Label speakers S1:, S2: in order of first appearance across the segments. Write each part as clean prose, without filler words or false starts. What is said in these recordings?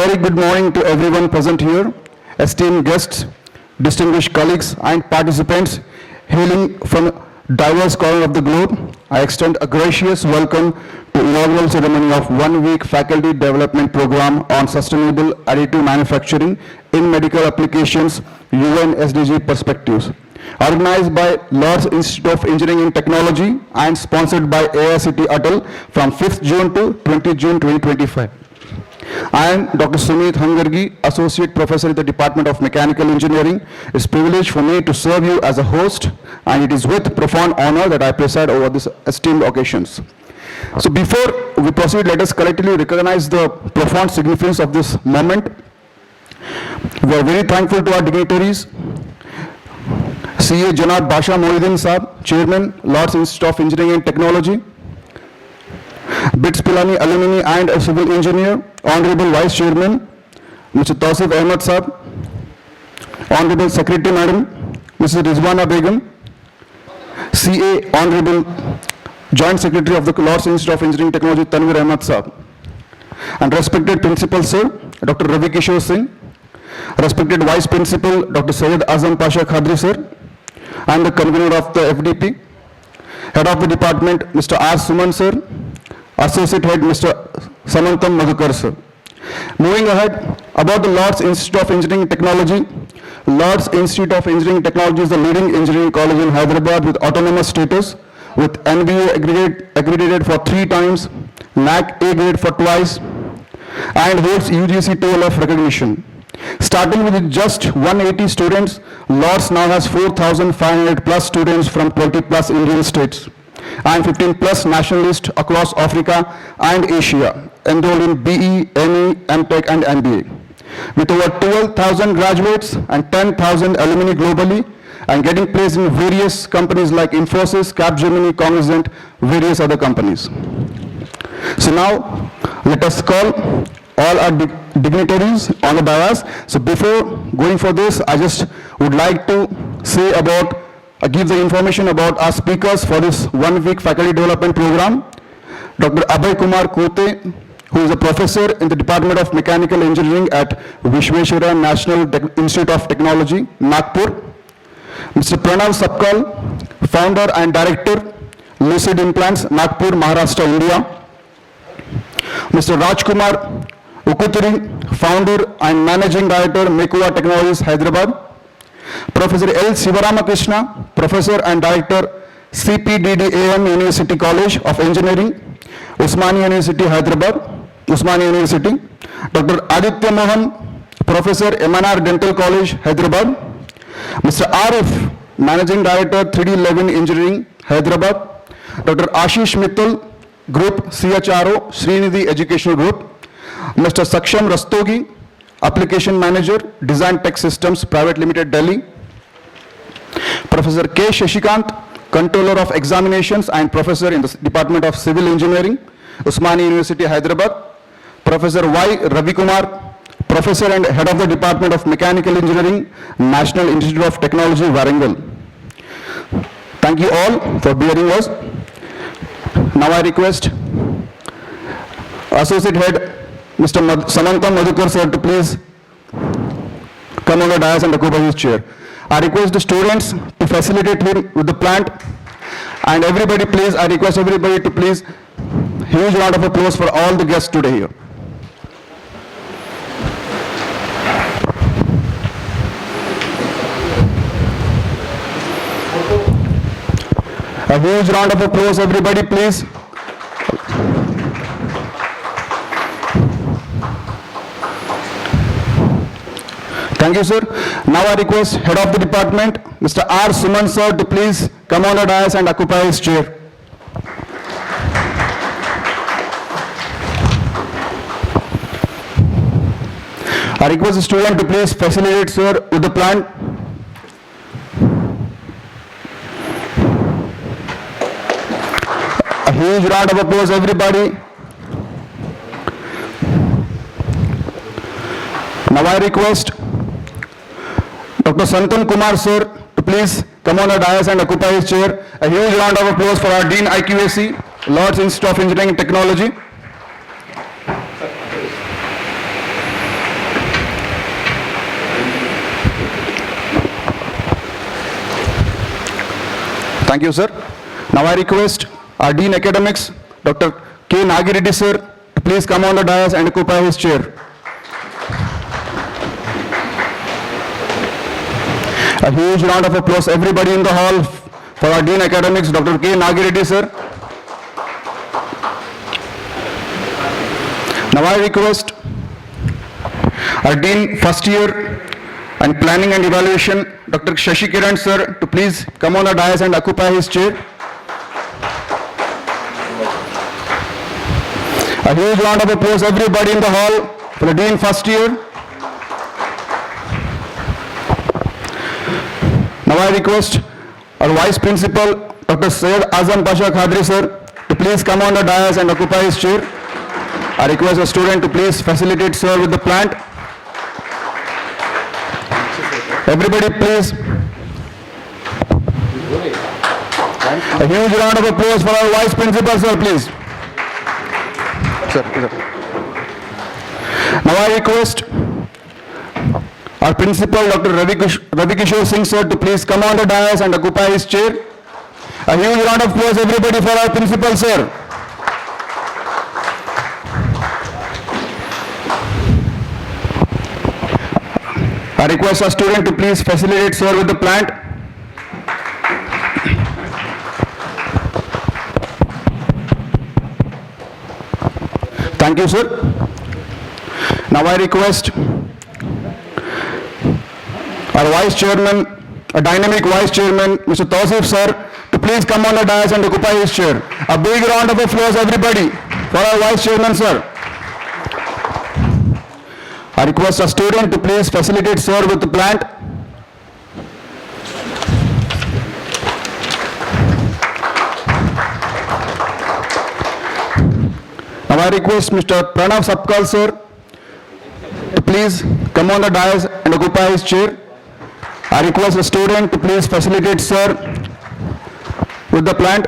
S1: very good morning to everyone present here, esteemed guests, distinguished colleagues and participants hailing from diverse corners of the globe. I extend a gracious welcome to inaugural ceremony of 1-week faculty development program on sustainable additive manufacturing in medical applications, UN SDG perspectives. Organized by Lord's Institute of Engineering and Technology and sponsored by AICTE-ATAL from 5th June to 20 June 2025. I am Dr. Sumit Hangargi, Associate Professor in the Department of Mechanical Engineering. It's a privilege for me to serve you as a host, and it is with profound honor that I preside over these esteemed occasions. So before we proceed, let us collectively recognize the profound significance of this moment. We are very thankful to our dignitaries, CA Janab Basha Mohiddin Saab, Chairman, Lord's Institute of Engineering and Technology, BITS Pilani Alumni and a Civil Engineer, Honorable Vice Chairman, Mr. Tausif Ahmed Saab, Honorable Secretary Madam, Mrs. Rizwana Begum, CA Honorable Joint Secretary of the Lord's Institute of Engineering and Technology, Tanvir Ahmed Saab, and respected Principal Sir, Dr. Ravi Kishore Singh, respected Vice Principal, Dr. Syed Azam Pasha Khadri Sir, and the Convener of the FDP, Head of the Department, Mr. R. Suman Sir, Associate Head, Mr. Samantam Madhukar Sir. Moving ahead, about the Lord's Institute of Engineering and Technology. Lord's Institute of Engineering and Technology is the leading engineering college in Hyderabad with autonomous status, with NBA accredited for 3 times, NAC A grade for twice, and holds UGC TLF recognition. Starting with just 180 students, Lord's now has 4,500 plus students from 20 plus Indian states and 15 plus nationalists across Africa and Asia, enrolled in BE, ME, MTech and MBA. With over 12,000 graduates and 10,000 alumni globally, and getting placed in various companies like Infosys, Capgemini, Cognizant, various other companies. So now, let us call all our dignitaries on the dais. So before going for this, I just would like to say about, give the information about our speakers for this 1-week faculty development program. Dr. Abhay Kumar Kote, who is a professor in the Department of Mechanical Engineering at Vishweshwara National Institute of Technology, Nagpur. Mr. Pranav Sapkal, founder and director, Lucid Implants, Nagpur, Maharashtra, India. Mr. Rajkumar Ukuturi, founder and managing director, Mekuva Technologies, Hyderabad. Professor L. Sivaramakrishna, professor and director, CPDDAM University College of Engineering, Usmania University, Hyderabad, Usmania University. Dr. Aditya Mohan, professor, MNR Dental College, Hyderabad. Mr. Arif, managing director, 3D11 Engineering, Hyderabad. Dr. Ashish Mittal, Group CHRO, Srinidhi Educational Group. Mr. Saksham Rastogi, Application Manager, Design Tech Systems, Private Limited, Delhi. Professor K. Shashikant, Controller of Examinations and Professor in the Department of Civil Engineering, Usmania University, Hyderabad. Professor Y. Ravi Kumar, Professor and Head of the Department of Mechanical Engineering, National Institute of Technology, Warangal. Thank you all for bearing us. Now I request Associate Head, Mr. Samantam Madhukar Sir, to please come on the dais and occupy his chair. I request the students to facilitate him with the plant, and everybody please, I request everybody to please, huge round of applause for all the guests today here. A huge round of applause, everybody please. Thank you, sir. Now I request Head of the Department, Mr. R. Suman Sir, to please come on the dais and occupy his chair. I request the student to please facilitate, sir, with the plant. A huge round of applause, everybody. Now I request Dr. Santan Kumar Sir to please come on the dais and occupy his chair. A huge round of applause for our Dean IQAC, Lord's Institute of Engineering and Technology. Thank you, sir. Now I request our Dean Academics, Dr. K. Nagireddy, sir, to please come on the dais and occupy his chair. A huge round of applause, everybody in the hall, for our Dean Academics, Dr. K. Nagireddy, sir. Now I request our Dean First Year and Planning and Evaluation, Dr. Shashi Kiran, sir, to please come on the dais and occupy his chair. A huge round of applause, everybody in the hall, for the Dean First Year. Now I request our Vice Principal, Dr. Syed Azam Pasha Khadri, sir, to please come on the dais and occupy his chair. I request a student to please facilitate, sir, with the plant. Everybody, please. A huge round of applause for our Vice Principal, sir, please. Sir. Now I request our Principal, Dr. Ravi Kishore Singh, sir, to please come on the dais and occupy his chair. A huge round of applause, everybody, for our Principal, sir. I request a student to please facilitate, sir, with the plant. Thank you, sir. Now I request our Vice Chairman, a dynamic Vice Chairman, Mr. Tausif, sir, to please come on the dais and occupy his chair. A big round of applause, everybody, for our Vice Chairman, sir. I request a student to please facilitate, sir, with the plant. Now I request Mr. Pranav Sapkal, sir, to please come on the dais and occupy his chair. I request a student to please facilitate, sir, with the plant.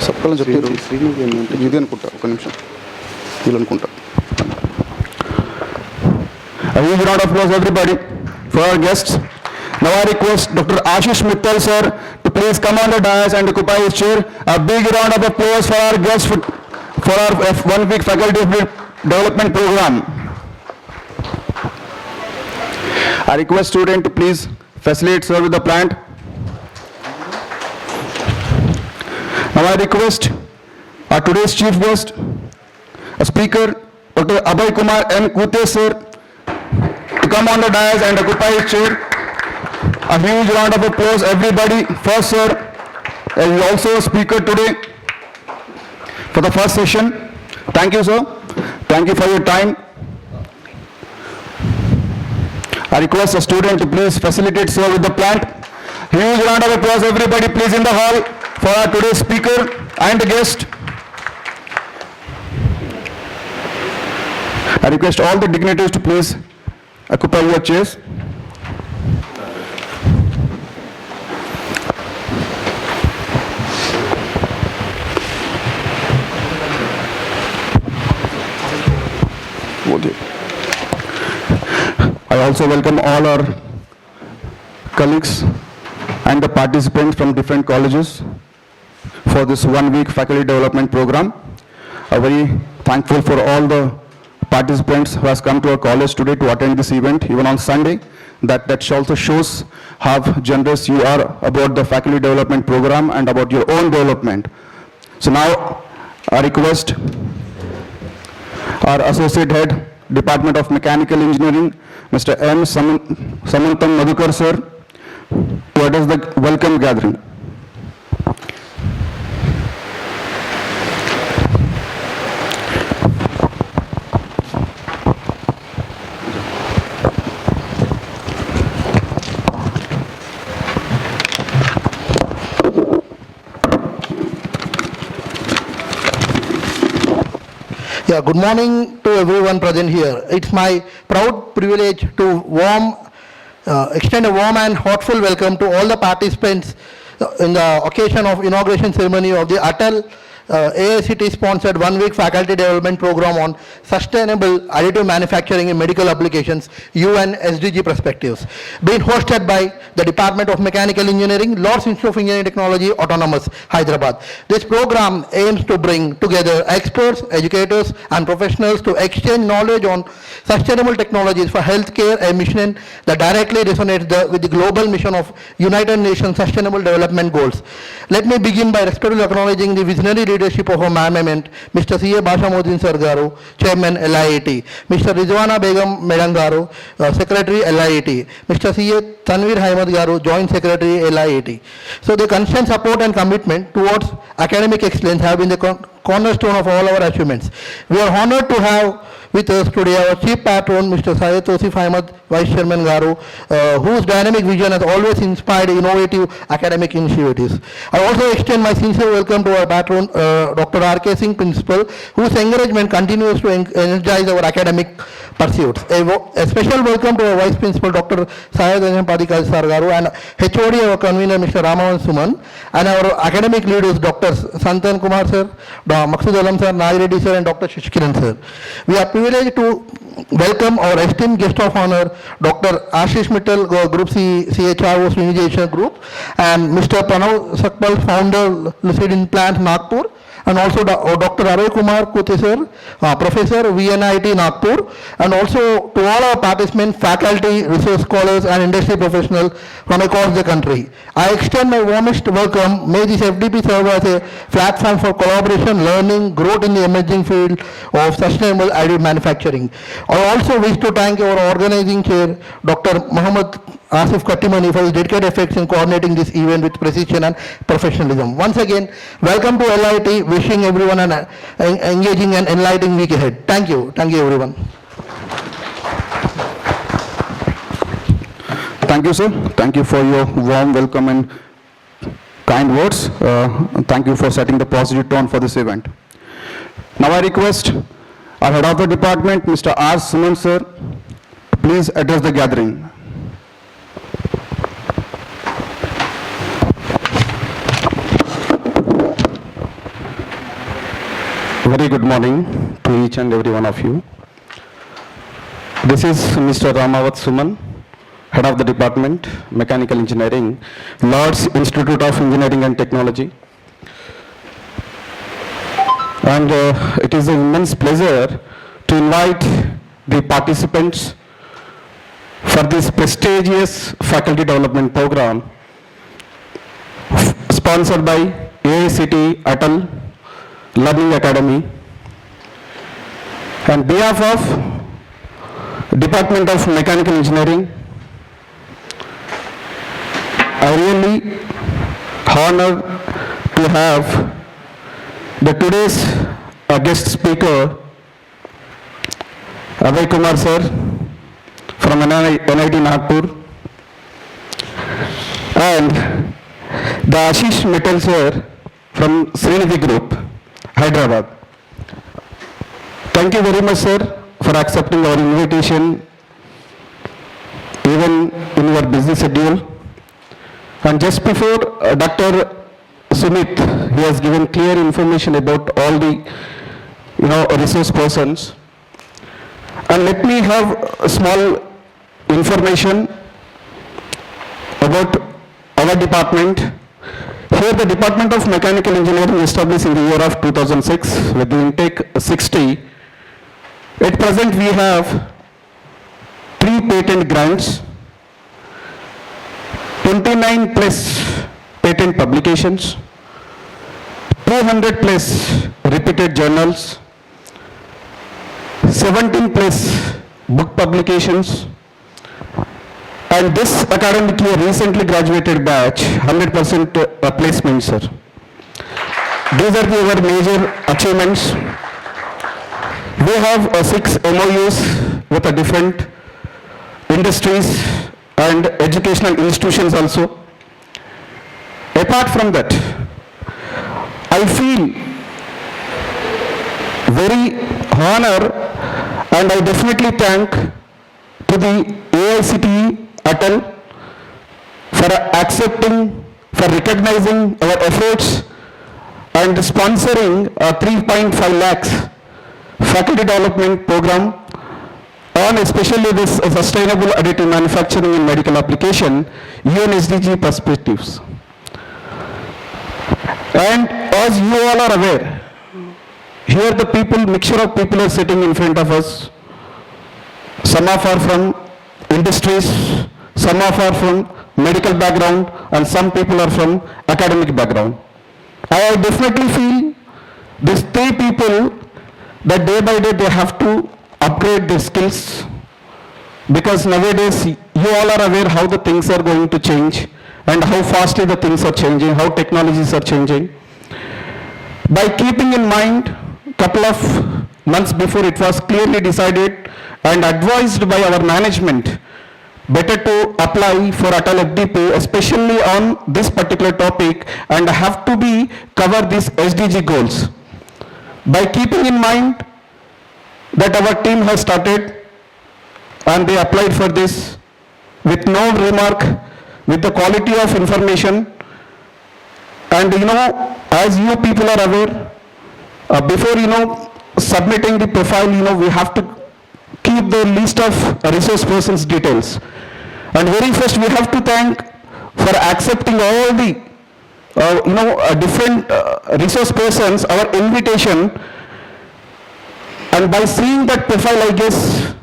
S1: సబ్కలని చెప్పారు ఇది అనుకుంటా ఒక నిమిషం వీళ్ళు అనుకుంటా A huge round of applause, everybody, for our guests. Now I request Dr. Ashish Mittal, sir, to please come on the dais and occupy his chair. A big round of applause for our guests for our 1 week faculty development program. I request student to please facilitate, sir, with the plant. Now I request our today's chief guest, a speaker, Dr. Abhay Kumar M. Kute, sir, to come on the dais and occupy his chair. A huge round of applause, everybody. First, sir, is also a speaker today for the first session. Thank you, sir. Thank you for your time. I request a student to please facilitate, sir, with the plant. Huge round of applause, everybody, please, in the hall for our today's speaker and the guest. I request all the dignitaries to please occupy your chairs. I also welcome all our colleagues and the participants from different colleges for this 1 week faculty development program. I'm very thankful for all the participants who has come to our college today to attend this event, even on Sunday. That also shows how generous you are about the faculty development program and about your own development. So now I request our Associate Head, Department of Mechanical Engineering, Mr. M. Samantam Madhukar, sir, to address the welcome gathering.
S2: Yeah, good morning to everyone present here. It's my proud privilege to extend a warm and heartful welcome to all the participants in the occasion of inauguration ceremony of the ATAL AICTE-sponsored one-week faculty development program on sustainable additive manufacturing in medical applications, UN SDG perspectives, being hosted by the Department of Mechanical Engineering, Lord's Institute of Engineering Technology, Autonomous, Hyderabad. This program aims to bring together experts, educators, and professionals to exchange knowledge on sustainable technologies for healthcare, a mission that directly resonates with the global mission of United Nations Sustainable Development Goals. Let me begin by respectfully acknowledging the visionary leadership of our management, Mr. C.A. Bashamuddin Sir Garu, Chairman LIAT, Mr. Rizwana Begum Madam Garu, Secretary LIAT, Mr. C.A. Tanvir Ahmed Garu, Joint Secretary LIAT. So the constant support and commitment towards academic excellence have been the cornerstone of all our achievements. We are honored to have with us today our Chief Patron, Mr. Syed Tosif Ahmed, Vice Chairman Garu, whose dynamic vision has always inspired innovative academic initiatives. I also extend my sincere welcome to our patron, Dr. R.K. Singh, Principal, whose encouragement continues to energize our academic pursuits. A special welcome to our Vice Principal, Dr. Syed Padikal Sir Garu, and HOD, our convener, Mr. Ramavan Suman, and our academic leaders, Dr. Santan Kumar Sir, Maksud Alam Sir, Nagreddy Sir, and Dr. Shishkiran Sir. We are privileged to welcome our esteemed guest of honor, Dr. Ashish Mittal, Group C, CHRO, Srinivasana Group, and Mr. Pranav Sakpal, Founder, Lucid Implant, Nagpur, and also Dr. Aray Kumar Kute Sir, Professor, VNIT, Nagpur, and also to all our participants, faculty, research scholars, and industry professionals from across the country. I extend my warmest welcome. May this FDP serve as a platform for collaboration, learning, growth in the emerging field of sustainable additive manufacturing. I also wish to thank our organizing chair, Dr. Muhammad Asif Kattimani, for his dedicated efforts in coordinating this event with precision and professionalism. Once again, welcome to LIT, wishing everyone an engaging and enlightening week ahead. Thank you. Thank you, everyone.
S1: Thank you, sir. Thank you for your warm welcome and kind words. Thank you for setting the positive tone for this event. Now I request our head of the department, Mr. R. Suman sir, please address the gathering. Very good morning to each and every one of you. This is Mr. Ramavat Suman, Head of the Department, Mechanical Engineering, Lord's Institute of Engineering and Technology. And it is an immense pleasure to invite the participants for this prestigious faculty development program sponsored by AICTE-ATAL Learning Academy. On behalf of Department of Mechanical Engineering, I really honored to have the today's guest speaker, Aray Kumar sir from NIT Nagpur, and the Ashish Mittal sir from Srinidhi Group, Hyderabad. Thank you very much, sir, for accepting our invitation even in your busy schedule. And just before Dr. Sumit, he has given clear information about all the resource persons. And let me have a small information about our department. Here the Department of Mechanical Engineering established in the year of 2006 with the intake 60. At present we have 3 patent grants, 29 plus patent publications, 200 plus repeated journals, 17 plus book publications, and this academic year recently graduated batch 100% placement, sir. These are our major achievements. We have 6 MOUs with different industries and educational institutions also. Apart from that, I feel very honored and I definitely thank to the AICTE-ATAL for accepting, for recognizing our efforts and sponsoring a 3.5 lakhs faculty development program on especially this sustainable additive manufacturing in medical application, UNSDG perspectives. And as you all are aware, here the people, mixture of people are sitting in front of us. Some of are from industries, some of are from medical background, and some people are from academic background. I definitely feel these three people that day by day they have to upgrade their skills, because nowadays you all are aware how the things are going to change and how fastly the things are changing, how technologies are changing. By keeping in mind, couple of months before it was clearly decided and advised by our management better to apply for ATAL FDP, especially on this particular topic, and have to be cover these SDG goals. By keeping in mind that our team has started and they applied for this with no remark, with the quality of information, and as you people are aware, before submitting the profile, we have to keep the list of resource persons details. And very first we have to thank for accepting all the different resource persons our invitation. And by seeing that profile, I guess,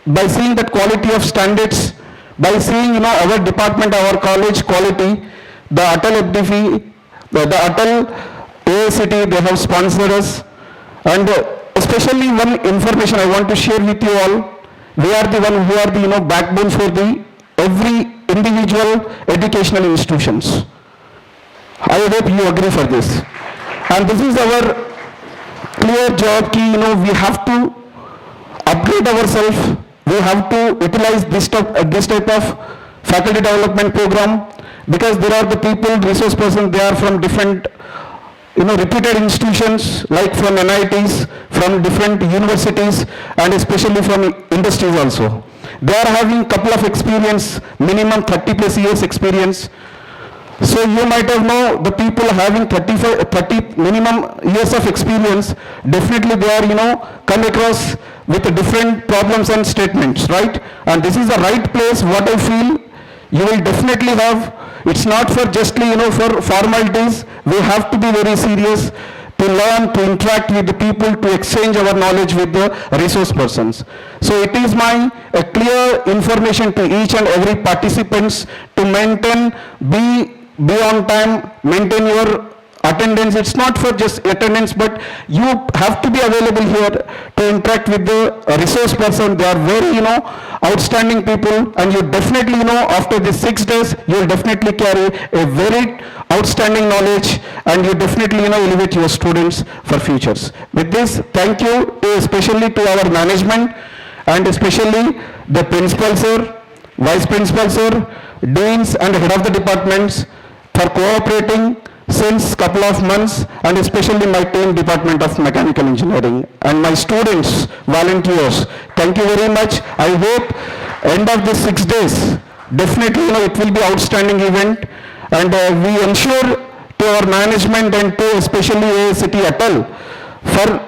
S1: by seeing that quality of standards, by seeing our department, our college quality, the ATAL FDP, the ATAL AICTE, they have sponsored us. And especially one information I want to share with you all, we are the one who are the backbone for the every individual educational institutions. I hope you agree for this. And this is our clear job ki, we have to upgrade ourselves, we have to utilize this type of faculty development program, because there are the people, resource persons, they are from different reputed institutions like from NITs, from different universities, and especially from industries also. They are having couple of experience, minimum 30 plus years experience. So you might have know the people having 30 minimum years of experience, definitely they are come across with different problems and statements, right? And this is the right place, what I feel, you will definitely have. It's not for justly, for formalities. We have to be very serious to learn, to interact with the people, to exchange our knowledge with the resource persons. So it is my clear information to each and every participants to maintain, be on time, maintain your attendance. It's not for just attendance, but you have to be available here to interact with the resource person. They are very, outstanding people, and you definitely, after the 6 days, you will definitely carry a very outstanding knowledge, and you definitely, elevate your students for futures. With this, thank you especially to our management, and especially the principal sir, vice principal sir, deans and head of the departments for cooperating since couple of months, and especially my team, Department of Mechanical Engineering, and my students, volunteers. Thank you very much. I hope end of the 6 days, definitely it will be outstanding event, and we ensure to our management and to especially AICTE-ATAL for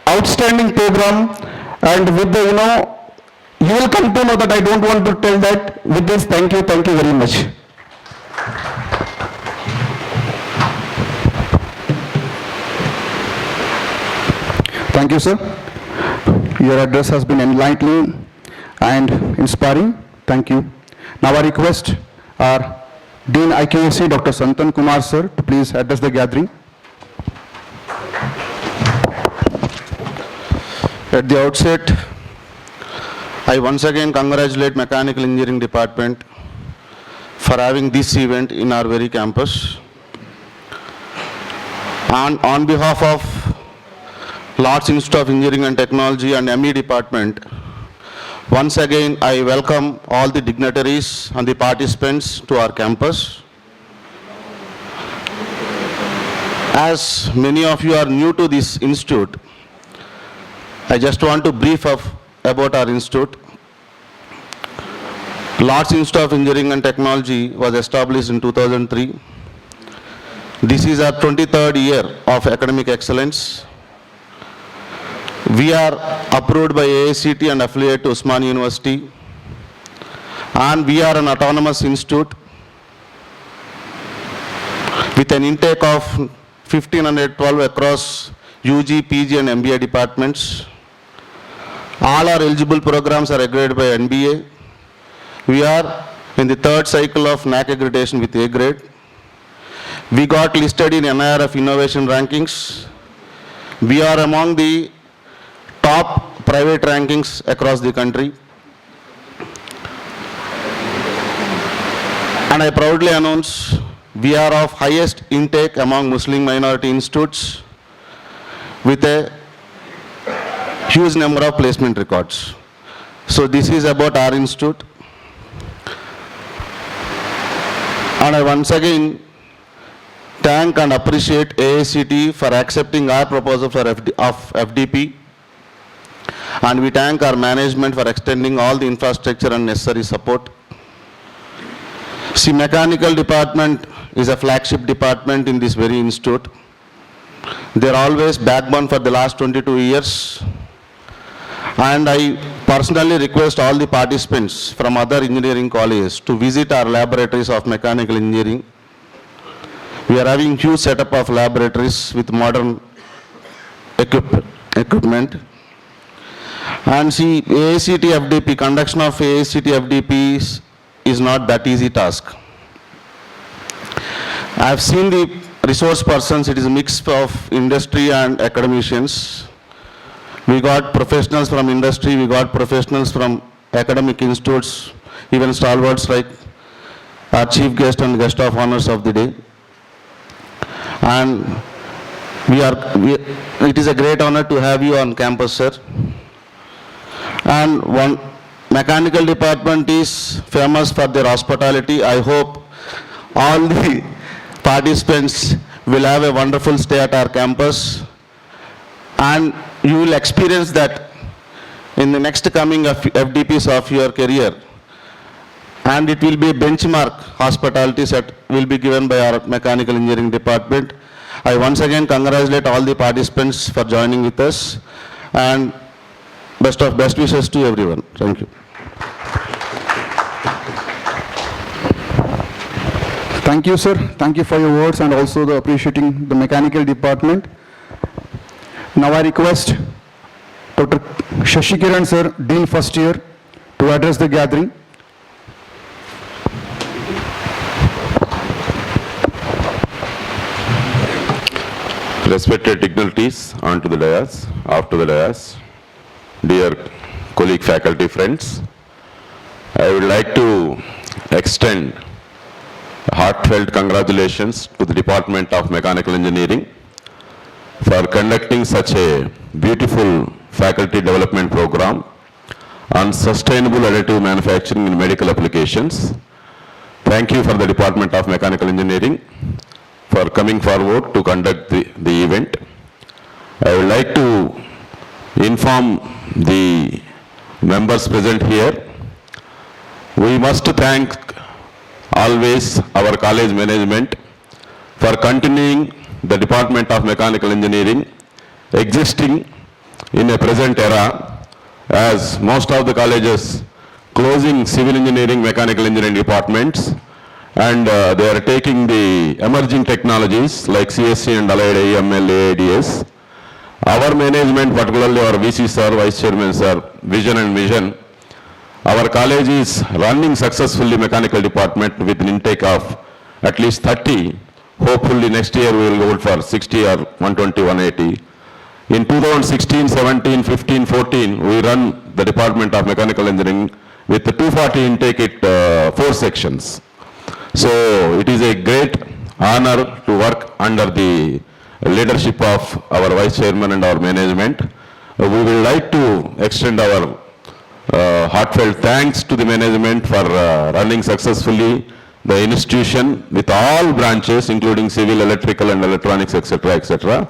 S1: outstanding program, and with the you will come to know that I don't want to tell that. With this, thank you very much. Thank you, sir. Your address has been enlightening and inspiring. Thank you. Now I request our Dean IQAC, Dr. Santan Kumar, sir, to please address the gathering.
S3: At the outset, I once again congratulate Mechanical Engineering Department for having this event in our very campus. And on behalf of Lord's Institute of Engineering and Technology and ME Department, once again I welcome all the dignitaries and the participants to our campus. As many of you are new to this institute, I just want to brief about our institute. Lord's Institute of Engineering and Technology was established in 2003. This is our 23rd year of academic excellence. We are approved by AICTE and affiliate to Usman University, and we are an autonomous institute with an intake of 1,512 across UG, PG and MBA departments. All our eligible programs are accredited by NBA. We are in the third cycle of NAC accreditation with A grade. We got listed in NIRF innovation rankings. We are among the top private rankings across the country. And I proudly announce we are of highest intake among Muslim minority institutes with a huge number of placement records. So this is about our institute. And I once again thank and appreciate AICTE for accepting our proposal for FDP. And we thank our management for extending all the infrastructure and necessary support. See, mechanical department is a flagship department in this very institute. They are always backbone for the last 22 years. And I personally request all the participants from other engineering colleges to visit our laboratories of mechanical engineering. We are having huge setup of laboratories with modern equipment. And see, AICTE FDP, conduction of AICTE FDP is not that easy task. I have seen the resource persons, it is a mix of industry and academicians. We got professionals from industry, we got professionals from academic institutes, even stalwarts like our chief guest and guest of honors of the day. And it is a great honor to have you on campus, sir. And one mechanical department is famous for their hospitality. I hope all the participants will have a wonderful stay at our campus. And you will experience that in the next coming FDPs of your career. And it will be a benchmark hospitality set will be given by our mechanical engineering department. I once again congratulate all the participants for joining with us, and best wishes to everyone. Thank you.
S1: Thank you, sir. Thank you for your words and also the appreciating the mechanical department. Now I request Dr. Shashikiran, sir, Dean first year, to address the gathering.
S4: Respected dignitaries onto the dais, after the dais, dear colleague, faculty, friends, I would like to extend heartfelt congratulations to the Department of Mechanical Engineering for conducting such a beautiful faculty development program on sustainable additive manufacturing in medical applications. Thank you for the Department of Mechanical Engineering for coming forward to conduct the event. I would like to inform the members present here. We must thank always our college management for continuing the Department of Mechanical Engineering existing in a present era, as most of the colleges closing civil engineering, mechanical engineering departments, and they are taking the emerging technologies like CSC and allied AML, AIDS. Our management, particularly our VC sir, Vice Chairman sir, vision and mission, our college is running successfully mechanical department with an intake of at least 30. Hopefully next year we will go for 60 or 120, 180. In 2016, 17, 15, 14, we run the Department of Mechanical Engineering with the 240 intake at 4 sections. So it is a great honor to work under the leadership of our Vice Chairman and our management. We would like to extend our heartfelt thanks to the management for running successfully the institution with all branches, including civil, electrical and electronics, etc., etc.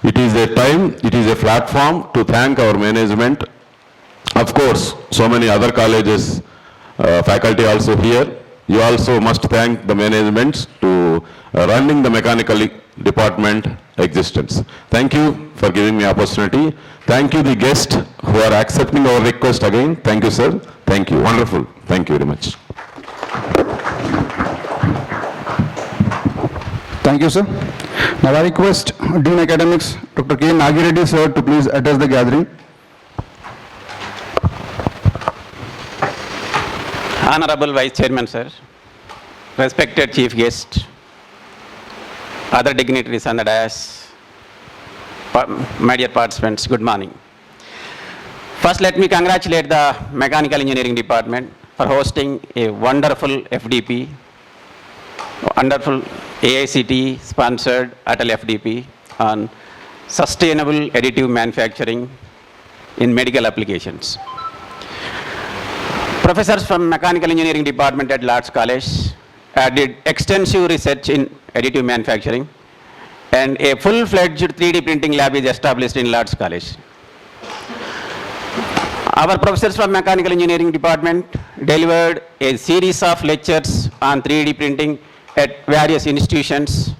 S4: It is a time, it is a platform to thank our management. Of course, so many other colleges, faculty also here. You also must thank the management to running the mechanical department existence. Thank you for giving me opportunity. Thank you the guests who are accepting our request again. Thank you, sir. Thank you. Wonderful. Thank you very much.
S1: Thank you, sir. Now I request Dean Academics, Dr. K. Nagireddy, sir, to please address the gathering.
S5: Honorable Vice Chairman, sir, respected Chief Guest, other dignitaries on the dais, my dear participants, good morning. First, let me congratulate the Mechanical Engineering Department for hosting a wonderful FDP, wonderful AICTE-sponsored ATAL FDP on sustainable additive manufacturing in medical applications. Professors from Mechanical Engineering Department at Lord's College did extensive research in additive manufacturing, and a full-fledged 3D printing lab is established in Lord's College. Our professors from Mechanical Engineering Department delivered a series of lectures on 3D printing at various institutions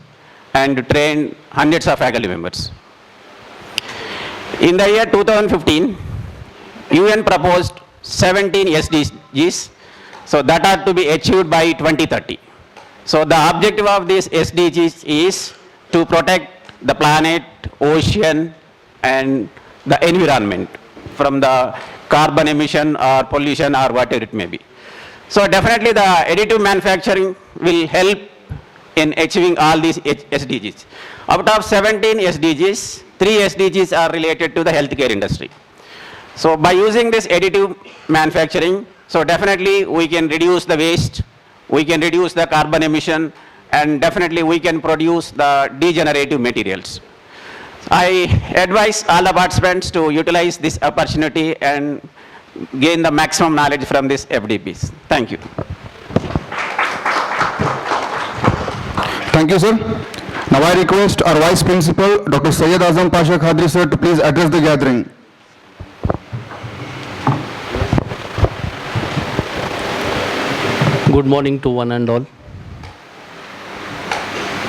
S5: and trained hundreds of faculty members. In the year 2015, UN proposed 17 SDGs, so that are to be achieved by 2030. So the objective of these SDGs is to protect the planet, ocean, and the environment from the carbon emission or pollution or whatever it may be. So definitely the additive manufacturing will help in achieving all these SDGs. Out of 17 SDGs, 3 SDGs are related to the healthcare industry. So by using this additive manufacturing, so definitely we can reduce the waste, we can reduce the carbon emission, and definitely we can produce the degenerative materials. I advise all the participants to utilize this opportunity and gain the maximum knowledge from these FDPs. Thank you.
S1: Thank you, sir. Now I request our Vice Principal, Dr. Syed Azam Pasha Khadri, sir, to please address the gathering.
S6: Good morning to one and all.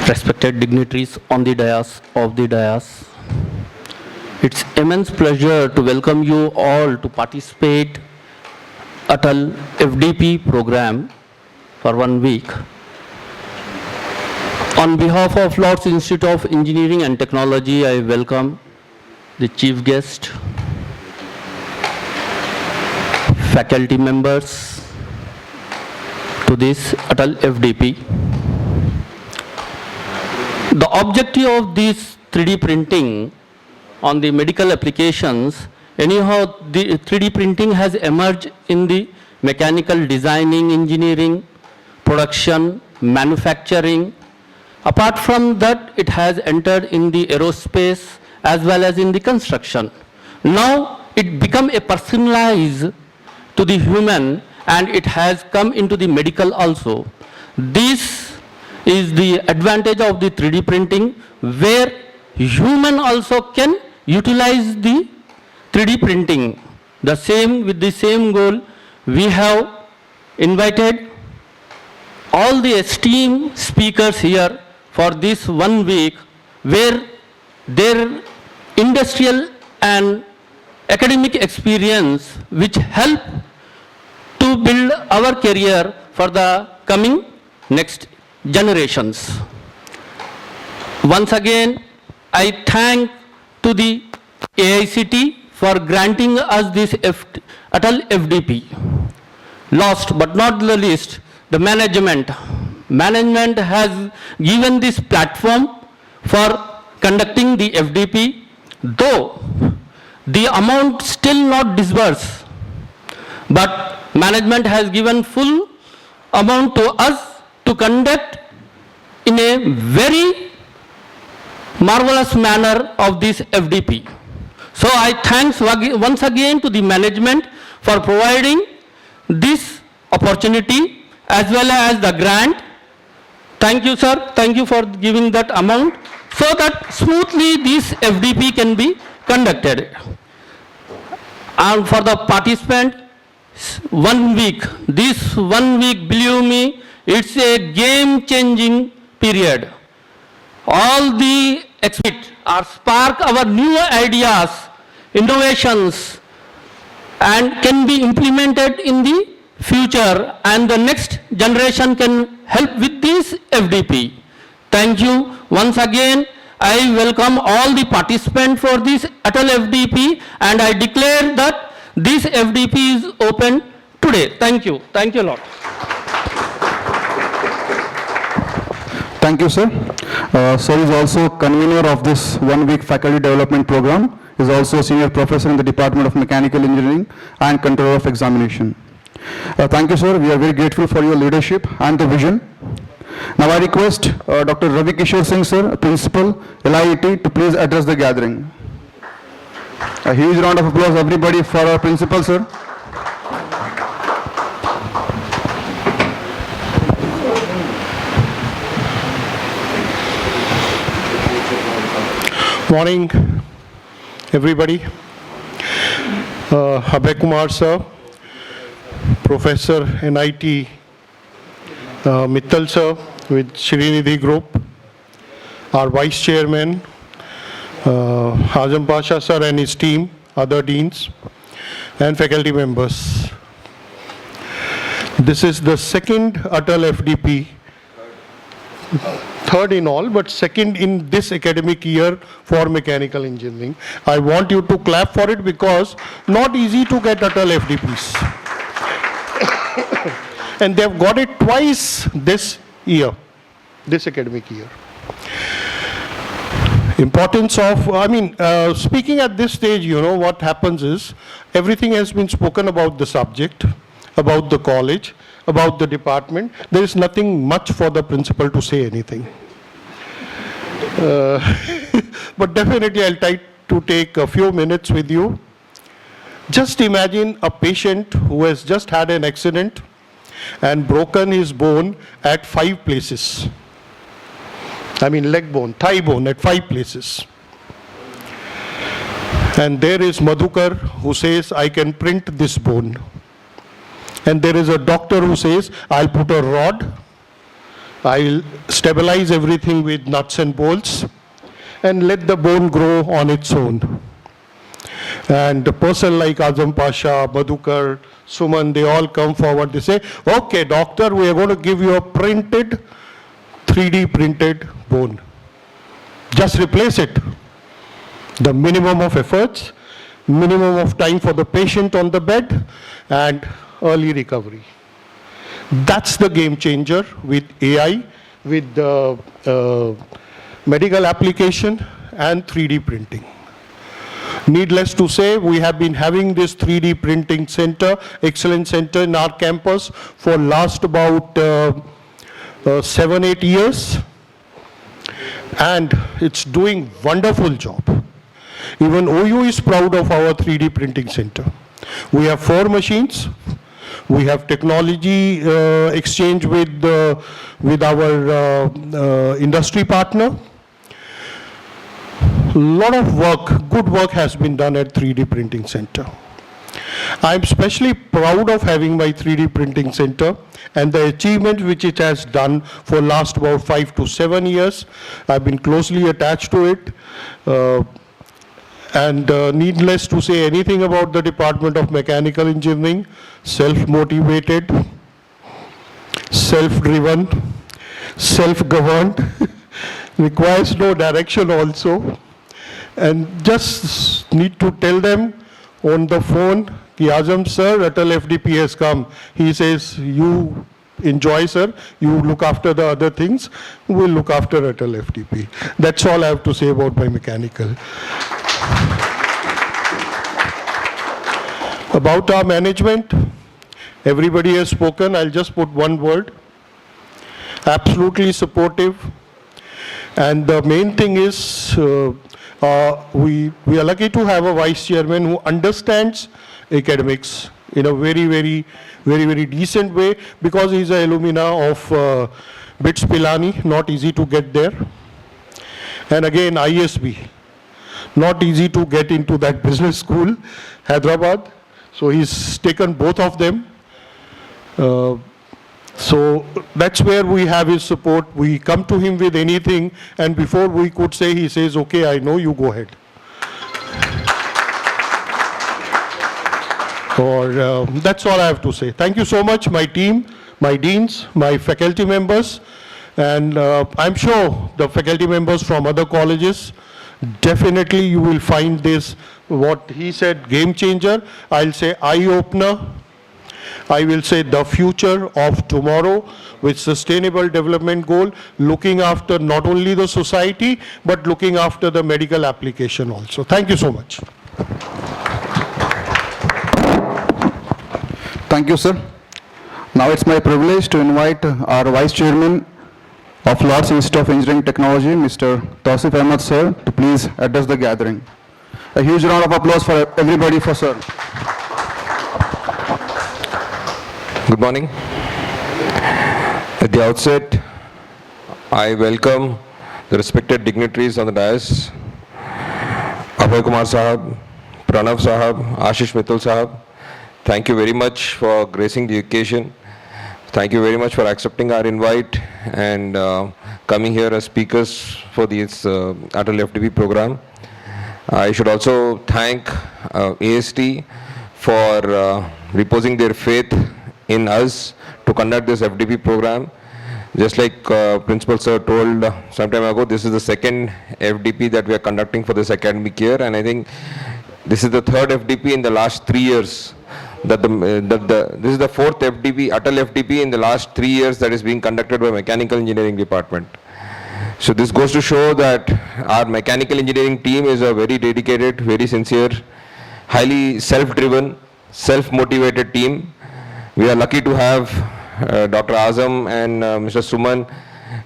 S6: Respected dignitaries on the dais, of the dais. It's immense pleasure to welcome you all to participate ATAL FDP program for 1 week. On behalf of Lord's Institute of Engineering and Technology, I welcome the chief guest, faculty members, to this ATAL FDP. The objective of this 3D printing on the medical applications, anyhow the 3D printing has emerged in the mechanical designing, engineering, production, manufacturing. Apart from that, it has entered in the aerospace as well as in the construction. Now it become a personalized to the human, and it has come into the medical also. This is the advantage of the 3D printing, where human also can utilize the 3D printing. The same, with the same goal, we have invited all the esteemed speakers here for this 1 week, where their industrial and academic experience which help to build our career for the coming next generations. Once again, I thank to the AICTE for granting us this ATAL FDP. Last but not the least, the management. Management has given this platform for conducting the FDP, though the amount still not disbursed, but management has given full amount to us to conduct in a very marvelous manner of this FDP. So I thanks once again to the management for providing this opportunity as well as the grant. Thank you, sir. Thank you for giving that amount so that smoothly this FDP can be conducted. And for the participant, 1 week, this 1 week, believe me, it's a game-changing period. All the exhibit are spark our new ideas, innovations, and can be implemented in the future, and the next generation can help with this FDP. Thank you. Once again, I welcome all the participants for this ATAL FDP, and I declare that this FDP is open today. Thank you. Thank you a lot.
S1: Thank you, sir. Sir is also convener of this one-week faculty development program, is also senior professor in the Department of Mechanical Engineering and Control of Examination. Thank you, sir. We are very grateful for your leadership and the vision. Now I request Dr. Ravi Kishore Singh, sir, Principal, LIET, to please address the gathering. A huge round of applause, everybody, for our principal, sir.
S7: Morning, everybody. Abhay Kumar, sir, Professor NIT, Mittal, sir, with Shrinidhi Group, our Vice Chairman, Azam Pasha, sir, and his team, other deans, and faculty members. This is the second ATAL FDP, third in all, but second in this academic year for mechanical engineering. I want you to clap for it because not easy to get ATAL FDPs. And they've got it twice this year, this academic year. Importance of, speaking at this stage, you know, what happens is everything has been spoken about the subject, about the college, about the department. There is nothing much for the principal to say anything. But definitely I'll try to take a few minutes with you. Just imagine a patient who has just had an accident and broken his bone at 5 places. Leg bone, thigh bone at 5 places. And there is Madhukar who says, I can print this bone. And there is a doctor who says, I'll put a rod, I'll stabilize everything with nuts and bolts, and let the bone grow on its own. And a person like Azam Pasha, Madhukar, Suman, they all come forward, they say, okay, doctor, we are going to give you a printed, 3D printed bone. Just replace it. The minimum of efforts, minimum of time for the patient on the bed, and early recovery. That's the game changer with AI, with the medical application and 3D printing. Needless to say, we have been having this 3D printing center, excellence center in our campus for last about 7-8 years. And it's doing wonderful job. Even OU is proud of our 3D printing center. We have 4 machines. We have technology exchange with our industry partner. A lot of work, good work has been done at 3D printing center. I'm especially proud of having my 3D printing center and the achievement which it has done for last about 5 to 7 years. I've been closely attached to it. Needless to say anything about the Department of Mechanical Engineering, self-motivated, self-driven, self-governed, requires no direction also. And just need to tell them on the phone, Ki Azam sir, ATAL FDP has come. He says, you enjoy sir, you look after the other things, we'll look after ATAL FDP. That's all I have to say about my mechanical. About our management, everybody has spoken. I'll just put one word. Absolutely supportive. And the main thing is, we are lucky to have a vice chairman who understands academics in a very decent way, because he's an alumna of BITS Pilani, not easy to get there. And again, ISB, not easy to get into that business school, Hyderabad. So he's taken both of them. So that's where we have his support. We come to him with anything, and before we could say, he says, okay, I know, you go ahead. That's all I have to say. Thank you so much, my team, my deans, my faculty members, and I'm sure the faculty members from other colleges, definitely you will find this, what he said, game changer. I'll say eye-opener. I will say the future of tomorrow with sustainable development goal, looking after not only the society, but looking after the medical application also. Thank you so much.
S1: Thank you, sir. Now it's my privilege to invite our Vice Chairman of Lord's Institute of Engineering Technology, Mr. Tausif Ahmed, sir, to please address the gathering. A huge round of applause for everybody for sir.
S8: Good morning. At the outset, I welcome the respected dignitaries on the dais, Abhay Kumar Sahab, Pranav Sahab, Ashish Mittal Sahab. Thank you very much for gracing the occasion. Thank you very much for accepting our invite and coming here as speakers for this ATAL FDP program. I should also thank AST for reposing their faith in us to conduct this FDP program. Just like Principal Sir told some time ago, this is the second FDP that we are conducting for this academic year, and I think this is the third FDP in the last 3 years. This is the fourth FDP, ATAL FDP in the last 3 years that is being conducted by Mechanical Engineering Department. So this goes to show that our mechanical engineering team is a very dedicated, very sincere, highly self-driven, self-motivated team. We are lucky to have Dr. Azam and Mr. Suman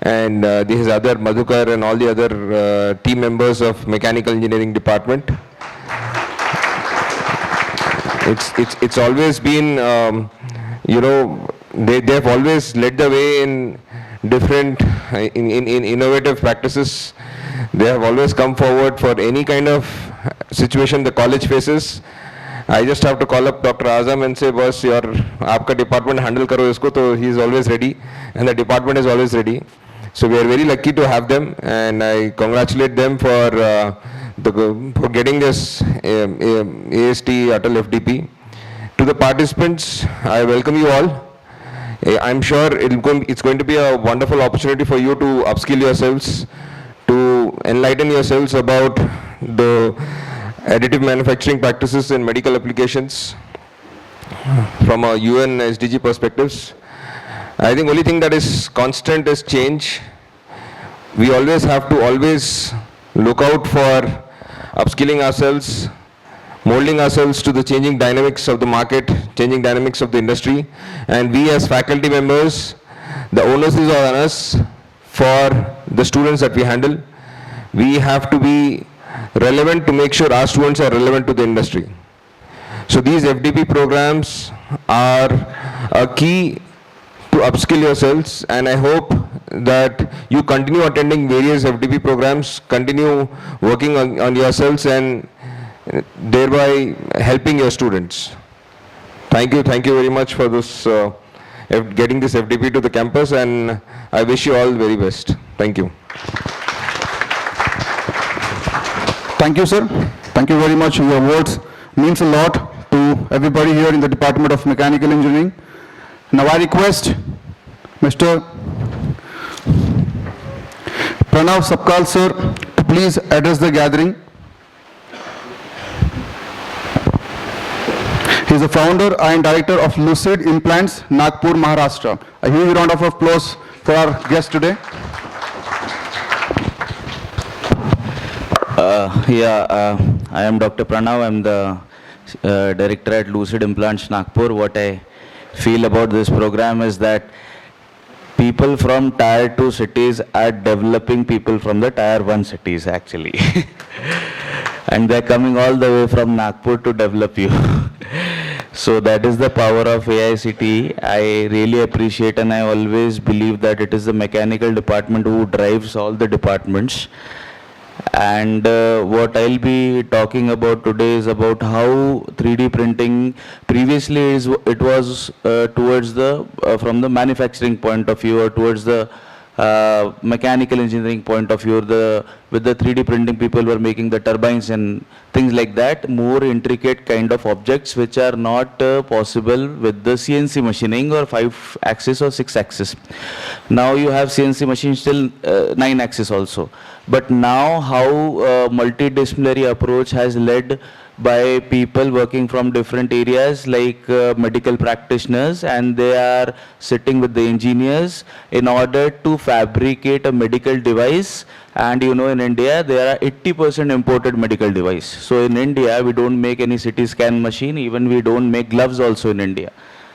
S8: and his other Madhukar and all the other team members of Mechanical Engineering Department. It's always been, they've always led the way in different, in innovative practices. They have always come forward for any kind of situation the college faces. I just have to call up Dr. Azam and say, boss, aapka department handle karo isko, so he is always ready, and the department is always ready. So we are very lucky to have them, and I congratulate them for getting this AST ATAL FDP. To the participants, I welcome you all. I'm sure it's going to be a wonderful opportunity for you to upskill yourselves, to enlighten yourselves about the additive manufacturing practices in medical applications from a UN SDG perspectives. I think only thing that is constant is change. We always have to look out for upskilling ourselves, molding ourselves to the changing dynamics of the market, changing dynamics of the industry, and we as faculty members, the onus is on us for the students that we handle. We have to be relevant to make sure our students are relevant to the industry. So these FDP programs are a key to upskill yourselves, and I hope that you continue attending various FDP programs, continue working on yourselves and thereby helping your students. Thank you very much for this, getting this FDP to the campus, and I wish you all very best. Thank you.
S1: Thank you, sir. Thank you very much. Your words means a lot to everybody here in the Department of Mechanical Engineering. Now I request Mr. Pranav Sapkal, sir, to please address the gathering. He is the founder and director of Lucid Implants, Nagpur, Maharashtra. A huge round of applause for our guest today.
S9: I am Dr. Pranav. I am the director at Lucid Implants, Nagpur. What I feel about this program is that people from Tier 2 cities are developing people from the Tier 1 cities actually. And they're coming all the way from Nagpur to develop you. So that is the power of AICTE. I really appreciate, and I always believe that it is the mechanical department who drives all the departments. And what I'll be talking about today is about how 3D printing previously it was towards the from the manufacturing point of view, or towards the mechanical engineering point of view. With the 3D printing, people were making the turbines and things like that, more intricate kind of objects which are not possible with the CNC machining or 5-axis or 6-axis. Now you have CNC machines still 9-axis also. But now how multidisciplinary approach has led by people working from different areas like medical practitioners, and they are sitting with the engineers in order to fabricate a medical device. And you know, in India there are 80% imported medical device. So in India we don't make any CT scan machine, even we don't make gloves also in India.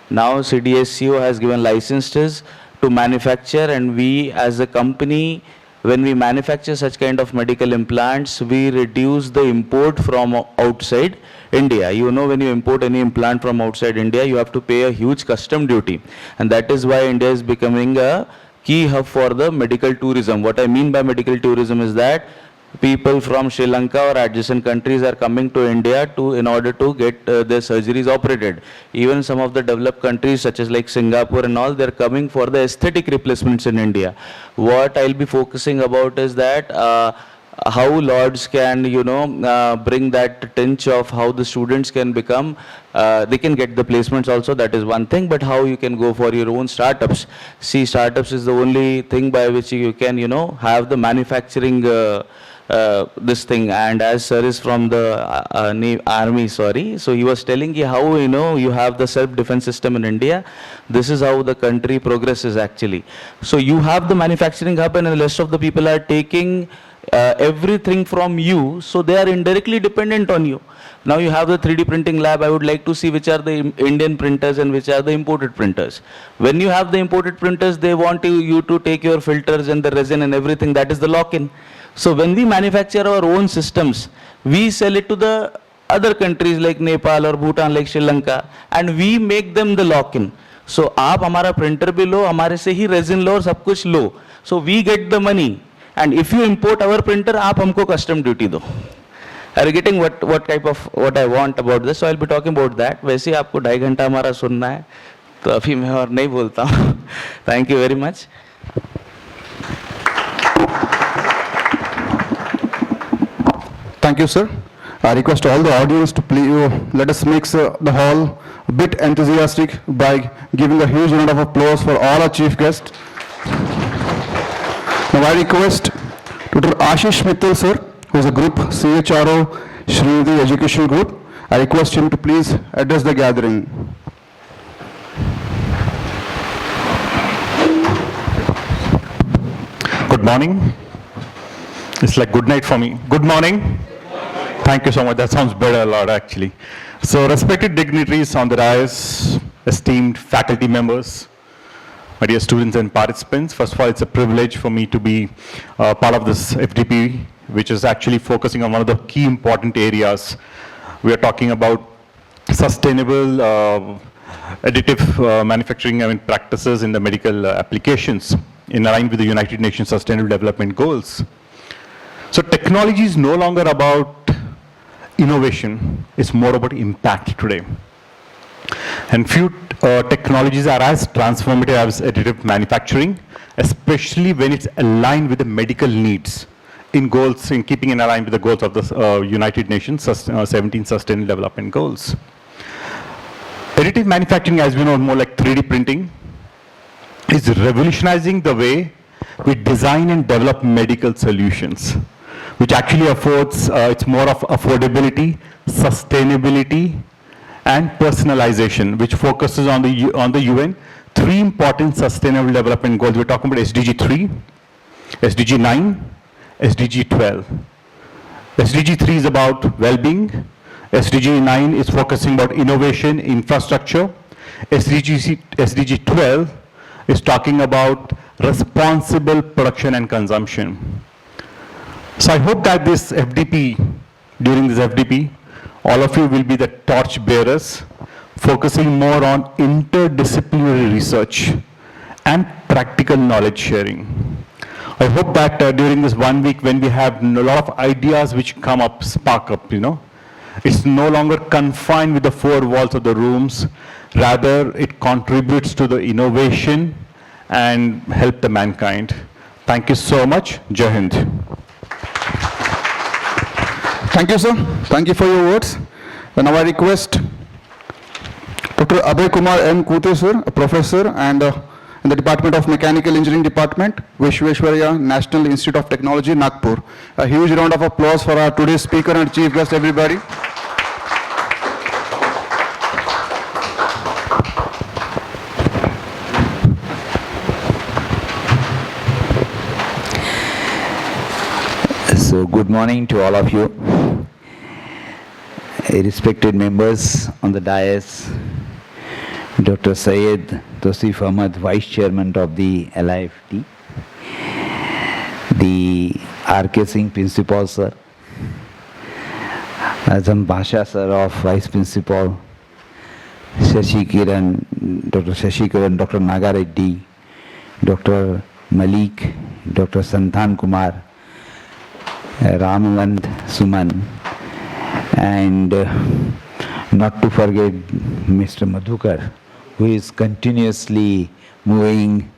S9: Now CDSCO has given licenses to manufacture, and we as a company, when we manufacture such kind of medical implants, we reduce the import from outside India. You know, when you import any implant from outside India, you have to pay a huge custom duty. And that is why India is becoming a key hub for the medical tourism. What I mean by medical tourism is that people from Sri Lanka or adjacent countries are coming to India in order to get their surgeries operated. Even some of the developed countries such as like Singapore and all, they're coming for the aesthetic replacements in India. What I'll be focusing about is that how Lords can, you know, bring that tinge of how the students can become, they can get the placements also, that is one thing, but how you can go for your own startups. See, startups is the only thing by which you can, you know, have the manufacturing this thing. And as sir is from the army, sorry, so he was telling you how, you know, you have the self-defense system in India. This is how the country progresses actually. So you have the manufacturing hub, and the rest of the people are taking everything from you, so they are indirectly dependent on you. Now you have the 3D printing lab. I would like to see which are the Indian printers and which are the imported printers. When you have the imported printers, they want you to take your filters and the resin and everything. That is the lock-in. So when we manufacture our own systems, we sell it to the other countries like Nepal or Bhutan, like Sri Lanka, and we make them the lock-in. So आप हमारा printer भी लो, हमारे से ही resin लो और सब कुछ लो. So we get the money. And if you import our printer, आप हमको custom duty दो. Are you getting what type of what I want about this? So I'll be talking about that. वैसे आपको 2.5 घंटा हमारा सुनना है, तो अभी मैं और नहीं बोलता हूँ. Thank you very much.
S1: Thank you, sir. I request all the audience to please let us make the hall a bit enthusiastic by giving a huge round of applause for all our chief guests. Now I request Dr. Ashish Mittal, sir, who is a group CHRO, Srinidhi Education Group. I request him to please address the gathering.
S10: Good morning. It's like good night for me. Good morning. Thank you so much. That sounds better a lot, actually. So, respected dignitaries on the dais, esteemed faculty members, my dear students and participants, first of all, it's a privilege for me to be part of this FDP, which is actually focusing on one of the key important areas. We are talking about sustainable additive manufacturing practices in the medical applications in line with the United Nations Sustainable Development Goals. So technology is no longer about innovation, it's more about impact today. And few technologies are as transformative as additive manufacturing, especially when it's aligned with the medical needs in goals, in keeping in line with the goals of the United Nations 17 Sustainable Development Goals. Additive manufacturing, as we know, more like 3D printing, is revolutionizing the way we design and develop medical solutions, which actually affords, it's more of affordability, sustainability, and personalization, which focuses on the UN, 3 important sustainable development goals. We're talking about SDG 3, SDG 9, SDG 12. SDG 3 is about well-being, SDG 9 is focusing about innovation, infrastructure, SDG 12 is talking about responsible production and consumption. So I hope that this FDP, during this FDP, all of you will be the torch bearers, focusing more on interdisciplinary research and practical knowledge sharing. I hope that during this 1 week, when we have a lot of ideas which come up, spark up, it's no longer confined with the four walls of the rooms. Rather, it contributes to the innovation and help the mankind. Thank you so much. Jai Hind.
S1: Thank you, sir. Thank you for your words. And now I request Dr. Abhay Kumar M. Kute, sir, a professor and in the Department of Mechanical Engineering Department, Vishweshwaraya National Institute of Technology, Nagpur. A huge round of applause for our today's speaker and chief guest, everybody.
S11: So good morning to all of you. Respected members on the dais, Dr. Syed Tosif Ahmad, Vice Chairman of the AICTE, the R.K. Singh Principal, sir, Azam Basha, sir, of Vice Principal, Shashi Kiran, Dr. Naga Reddy, Dr. Malik, Dr. Santhan Kumar, Ramanand Suman, and not to forget Mr. Madhukar, who is continuously moving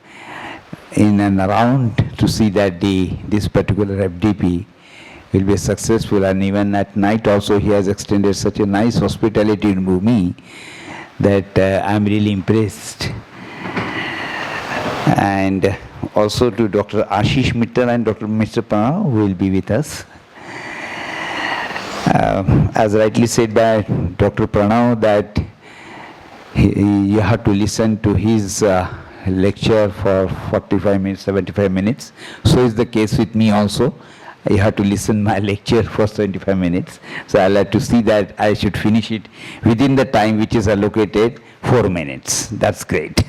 S11: in and around to see that this particular FDP will be successful, and even at night also he has extended such a nice hospitality to me that I am really impressed. And also to Dr. Ashish Mittal and Dr. Mr. Pranav, who will be with us. As rightly said by Dr. Pranav, that you have to listen to his lecture for 45 minutes, 75 minutes. So is the case with me also. You have to listen my lecture for 75 minutes. So I'll have to see that I should finish it within the time which is allocated, 4 minutes. That's great.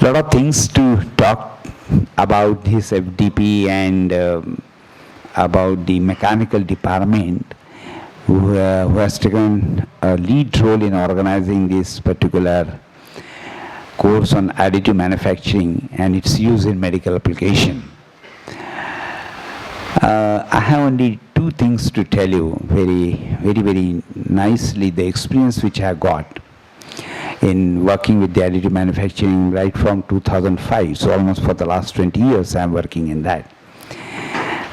S11: A lot of things to talk about his FDP and about the mechanical department who has taken a lead role in organizing this particular course on additive manufacturing and its use in medical application. I have only two things to tell you very nicely, the experience which I have got in working with the additive manufacturing right from 2005, so almost for the last 20 years I am working in that.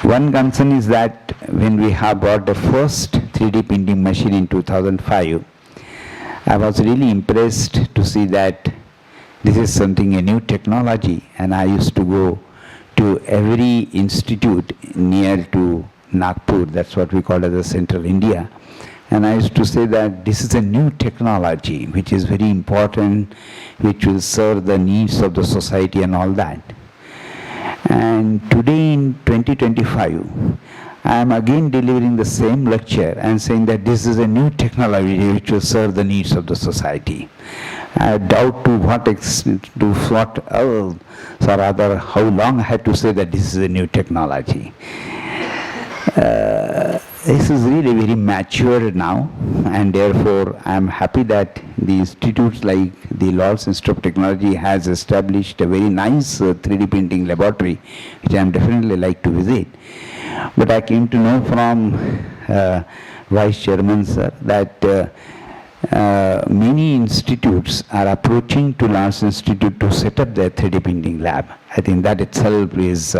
S11: One concern is that when we have bought the first 3D printing machine in 2005, I was really impressed to see that this is something, a new technology, and I used to go to every institute near to Nagpur, that's what we call as the Central India, and I used to say that this is a new technology which is very important, which will serve the needs of the society and all that. And today in 2025, I am again delivering the same lecture and saying that this is a new technology which will serve the needs of the society. I doubt to what extent, to what else, or rather how long I had to say that this is a new technology. This is really very mature now, and therefore I am happy that the institutes like the Lord's Institute of Technology has established a very nice 3D printing laboratory, which I am definitely like to visit. But I came to know from Vice Chairman, sir, that many institutes are approaching to Lord's Institute to set up their 3D printing lab. I think that itself is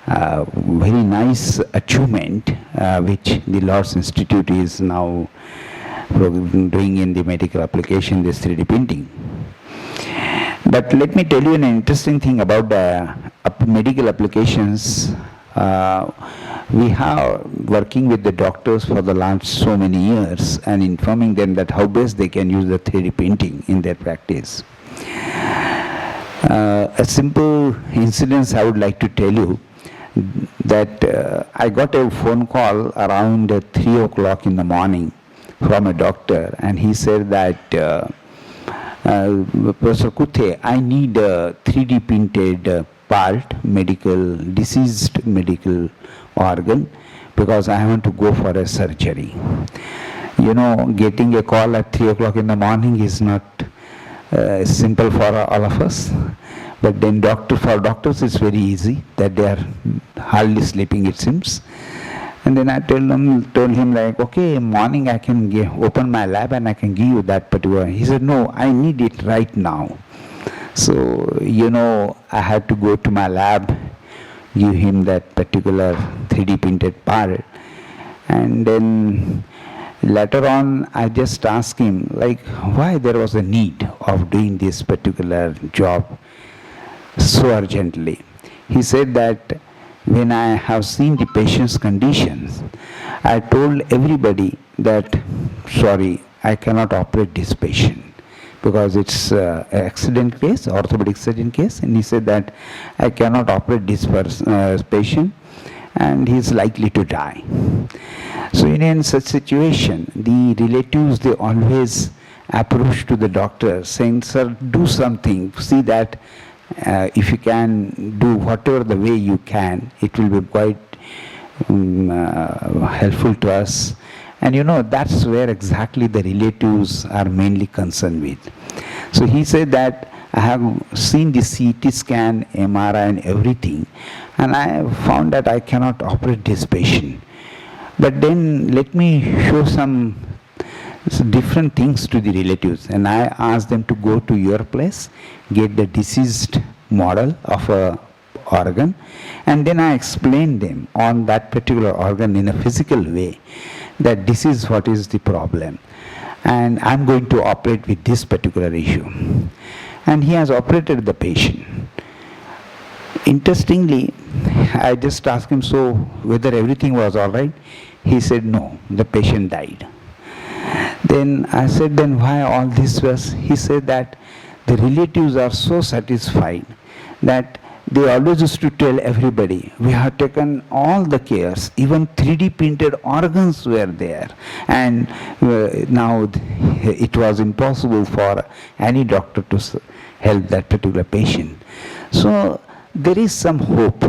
S11: very nice achievement which the Lord's Institute is now doing in the medical application, this 3D printing. But let me tell you an interesting thing about the medical applications. We have working with the doctors for the last so many years and informing them that how best they can use the 3D printing in their practice. A simple incident I would like to tell you, that I got a phone call around 3 o'clock in the morning from a doctor, and he said that, Professor Kuthe, I need a 3D printed part, deceased medical organ, because I want to go for a surgery. You know, getting a call at 3 o'clock in the morning is not simple for all of us. But then for doctors it's very easy, that they are hardly sleeping it seems. And then I told him like, okay, morning I can open my lab and I can give you that particular. He said, no, I need it right now. So, I had to go to my lab, give him that particular 3D printed part. And then later on, I just asked him, like, why there was a need of doing this particular job so urgently. He said that when I have seen the patient's conditions, I told everybody that, sorry, I cannot operate this patient because it's an accident case, orthopedic surgeon case, and he said that I cannot operate this patient and he is likely to die. So in such situation, the relatives, they always approach to the doctor saying, sir, do something, see that if you can do whatever the way you can, it will be quite helpful to us. And that's where exactly the relatives are mainly concerned with. So he said that I have seen the CT scan, MRI and everything, and I found that I cannot operate this patient. But then let me show some different things to the relatives, and I asked them to go to your place, get the deceased model of a organ, and then I explained them on that particular organ in a physical way that this is what is the problem and I'm going to operate with this particular issue. And he has operated the patient. Interestingly, I just asked him, so whether everything was all right? He said no, the patient died. Then I said, then why all this was? He said that the relatives are so satisfied that they always used to tell everybody, we have taken all the cares, even 3D printed organs were there, and now it was impossible for any doctor to help that particular patient. So there is some hope,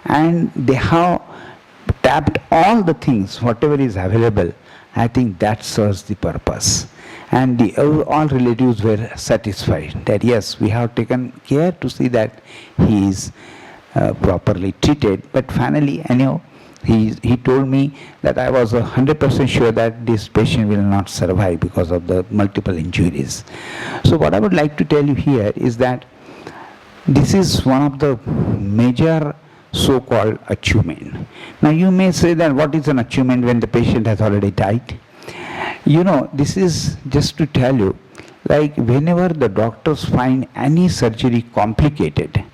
S11: and they have tapped all the things, whatever is available. I think that serves the purpose. And all relatives were satisfied that yes, we have taken care to see that he is properly treated. But finally, he told me that I was 100% sure that this patient will not survive because of the multiple injuries. So what I would like to tell you here is that this is one of the major so-called achievement. Now you may say that what is an achievement when the patient has already died? This is just to tell you, like whenever the doctors find any surgery complicated,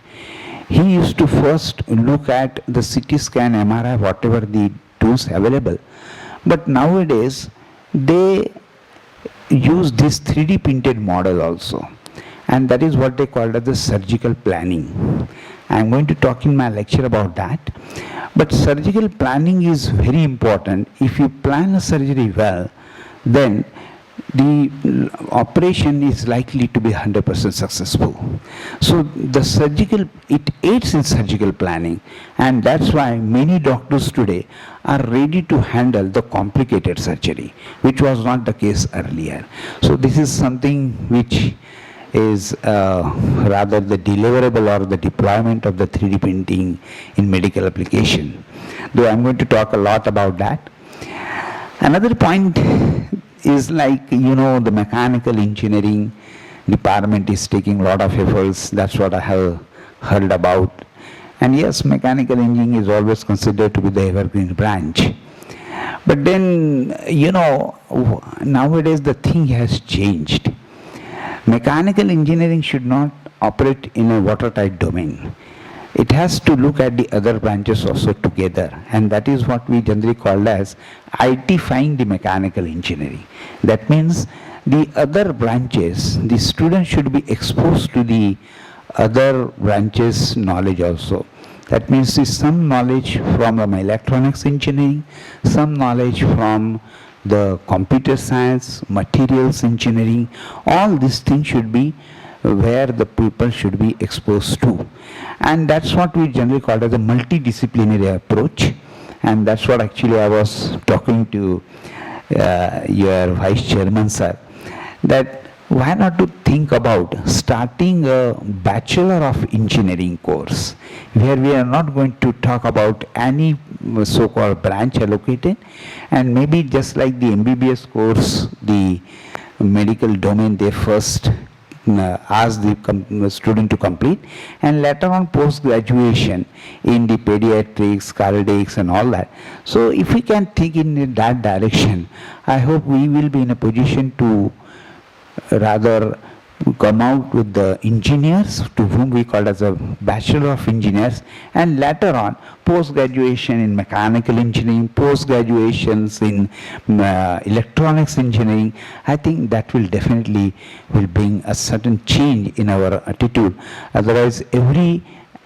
S11: he used to first look at the CT scan, MRI, whatever the tools available. But nowadays, they use this 3D printed model also. And that is what they call as the surgical planning. I am going to talk in my lecture about that. But surgical planning is very important. If you plan a surgery well, then the operation is likely to be 100% successful. So it aids in surgical planning, and that's why many doctors today are ready to handle the complicated surgery, which was not the case earlier. So this is something which is rather the deliverable or the deployment of the 3D printing in medical application. Though I'm going to talk a lot about that. Another point is like, the mechanical engineering department is taking a lot of efforts. That's what I have heard about. And yes, mechanical engineering is always considered to be the evergreen branch. But then, nowadays the thing has changed. Mechanical engineering should not operate in a watertight domain. It has to look at the other branches also together, and that is what we generally call as IT-fying the mechanical engineering. That means the other branches, the student should be exposed to the other branches knowledge also. That means some knowledge from electronics engineering, some knowledge from the computer science, materials engineering. All these things should be where the people should be exposed to. And that's what we generally call as a multidisciplinary approach. And that's what actually I was talking to your Vice Chairman, sir, that why not to think about starting a Bachelor of Engineering course, where we are not going to talk about any so-called branch allocated, and maybe just like the MBBS course, the medical domain, they first ask the student to complete, and later on post-graduation in the pediatrics, cardiacs and all that. So if we can think in that direction, I hope we will be in a position to rather come out with the engineers, to whom we call as a Bachelor of Engineers, and later on post-graduation in mechanical engineering, post-graduations in electronics engineering. I think that will definitely will bring a certain change in our attitude. Otherwise, every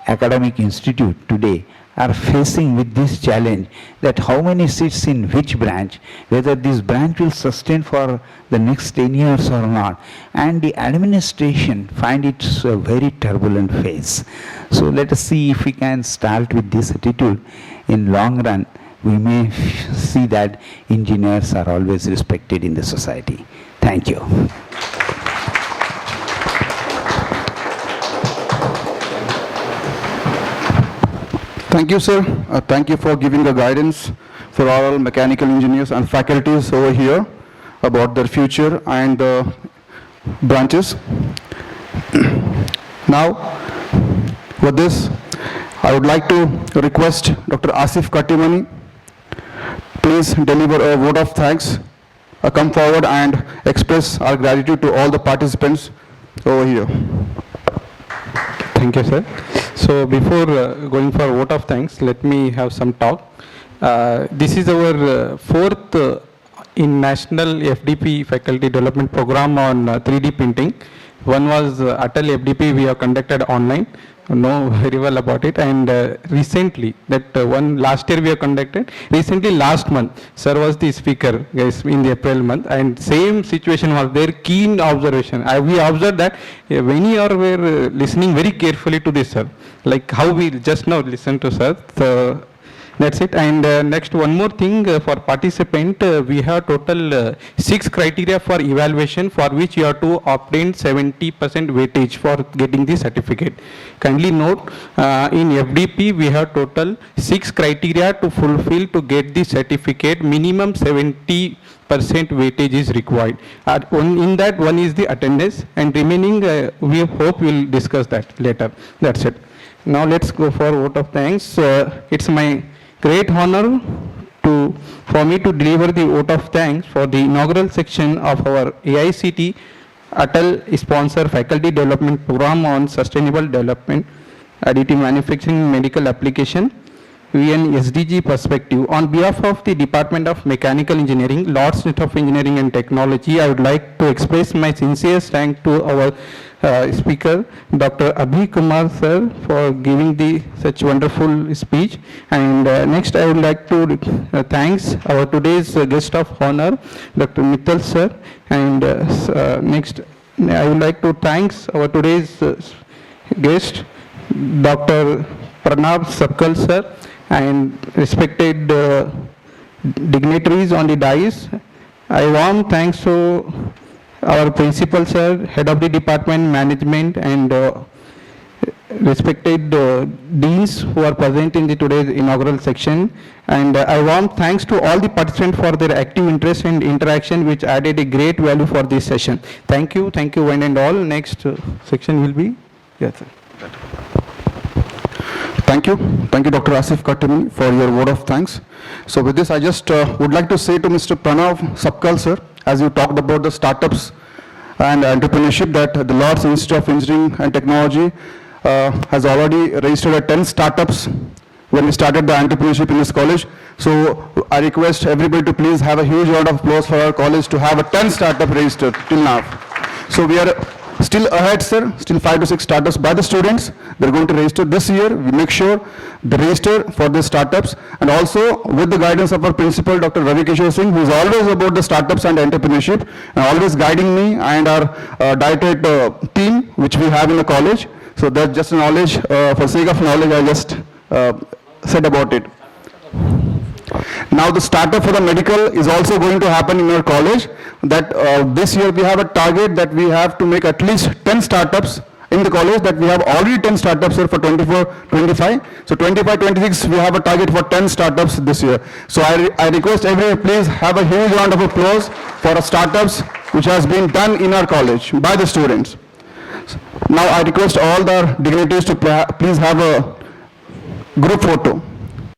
S11: academic institute today are facing with this challenge that how many seats in which branch, whether this branch will sustain for the next 10 years or not, and the administration find it a very turbulent phase. So let us see if we can start with this attitude. In long run, we may see that engineers are always respected in the society. Thank you.
S1: Thank you, sir. Thank you for giving the guidance for all mechanical engineers and faculties over here about their future and branches. Now, with this, I would like to request Dr. Asif Katimani, please deliver a vote of thanks, come forward and express our gratitude to all the participants over here.
S12: Thank you, sir. So before going for vote of thanks, let me have some talk. This is our fourth in National FDP Faculty Development Program on 3D printing. One was ATAL FDP we have conducted online, know very well about it, and recently that one last year we have conducted. Recently last month, sir was the speaker, guys, in the April month, and same situation was there, keen observation. We observed that many were listening very carefully to this, sir, like how we just now listen to sir. So, that's it. And next, one more thing for participant, we have total 6 criteria for evaluation, for which you have to obtain 70% weightage for getting the certificate. Kindly note, in FDP we have total 6 criteria to fulfill to get the certificate. Minimum 70% weightage is required. In that, one is the attendance, and remaining we hope we'll discuss that later. That's it. Now let's go for vote of thanks. It's my great honor for me to deliver the vote of thanks for the inaugural section of our AICTE-ATAL sponsor faculty development program on sustainable development, additive manufacturing, medical application, VN SDG perspective. On behalf of the Department of Mechanical Engineering, Lord's Institute of Engineering and Technology, I would like to express my sincerest thanks to our speaker, Dr. Abhi Kumar sir, for giving such wonderful speech. And next, I would like to thanks our today's guest of honor, Dr. Mittal sir. And next, I would like to thanks our today's guest, Dr. Pranav Sapkal sir, and respected dignitaries on the dais. I warm thanks to our principal sir, head of the department, management, and respected deans who are present in today's inaugural section. And I warm thanks to all the participants for their active interest and interaction, which added a great value for this session. Thank you, one and all. Next section will be, yes, sir.
S1: Thank you, Dr. Asif Katimani, for your word of thanks. So with this, I just would like to say to Mr. Pranav Sapkal sir, as you talked about the startups and entrepreneurship, that the Lord's Institute of Engineering and Technology has already registered 10 startups when we started the entrepreneurship in this college. So I request everybody to please have a huge round of applause for our college to have a 10 startup registered till now. So we are still ahead, sir, still 5 to 6 startups by the students. They're going to register this year. We make sure they register for the startups, and also with the guidance of our principal, Dr. Ravi Kishore Singh, who is always about the startups and entrepreneurship, and always guiding me and our directorate team, which we have in the college. So that's just knowledge, for sake of knowledge, I just said about it. Now the startup for the medical is also going to happen in our college. That this year we have a target that we have to make at least 10 startups in the college, that we have already 10 startups here for 24-25. So 25-26 we have a target for 10 startups this year. So I request everyone, please have a huge round of applause for our startups which has been done in our college by the students. Now I request all the dignitaries to please have a group photo.